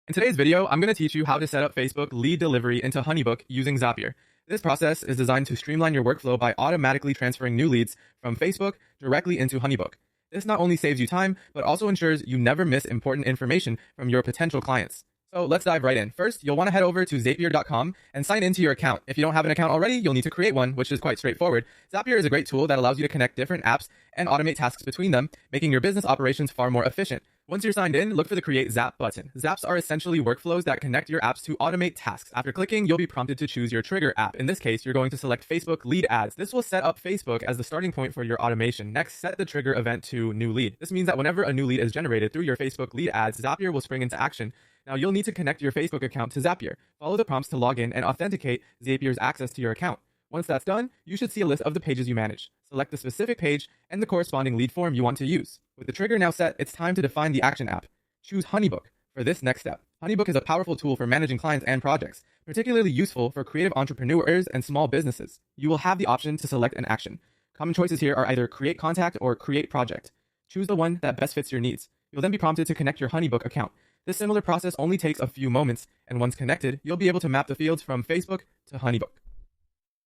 In today's video, I'm going to teach you how to set up Facebook lead delivery into HoneyBook using Zapier. This process is designed to streamline your workflow by automatically transferring new leads from Facebook directly into HoneyBook. This not only saves you time, but also ensures you never miss important information from your potential clients. So let's dive right in. First, you'll want to head over to Zapier.com and sign into your account. If you don't have an account already, you'll need to create one, which is quite straightforward. Zapier is a great tool that allows you to connect different apps and automate tasks between them, making your business operations far more efficient. Once you're signed in, look for the Create Zap button. Zaps are essentially workflows that connect your apps to automate tasks. After clicking, you'll be prompted to choose your trigger app. In this case, you're going to select Facebook Lead Ads. This will set up Facebook as the starting point for your automation. Next, set the trigger event to New Lead. This means that whenever a new lead is generated through your Facebook Lead Ads, Zapier will spring into action. Now, you'll need to connect your Facebook account to Zapier. Follow the prompts to log in and authenticate Zapier's access to your account. Once that's done, you should see a list of the pages you manage. Select the specific page and the corresponding lead form you want to use. With the trigger now set, it's time to define the action app. Choose HoneyBook for this next step. HoneyBook is a powerful tool for managing clients and projects, particularly useful for creative entrepreneurs and small businesses. You will have the option to select an action. Common choices here are either Create Contact or Create Project. Choose the one that best fits your needs. You'll then be prompted to connect your HoneyBook account. This similar process only takes a few moments, and once connected, you'll be able to map the fields from Facebook to HoneyBook.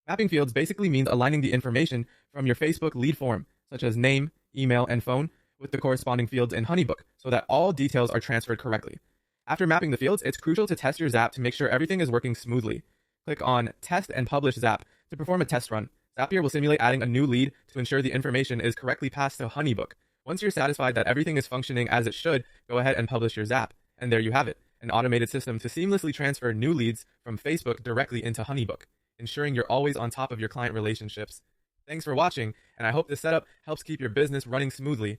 Mapping fields basically means aligning the information from your Facebook lead form, such as name, email, and phone, with the corresponding fields in HoneyBook, so that all details are transferred correctly. After mapping the fields, it's crucial to test your Zap to make sure everything is working smoothly. Click on Test and Publish Zap to perform a test run. Zapier will simulate adding a new lead to ensure the information is correctly passed to HoneyBook. Once you're satisfied that everything is functioning as it should, go ahead and publish your Zap. And there you have it, an automated system to seamlessly transfer new leads from Facebook directly into HoneyBook, ensuring you're always on top of your client relationships. Thanks for watching, and I hope this setup helps keep your business running smoothly.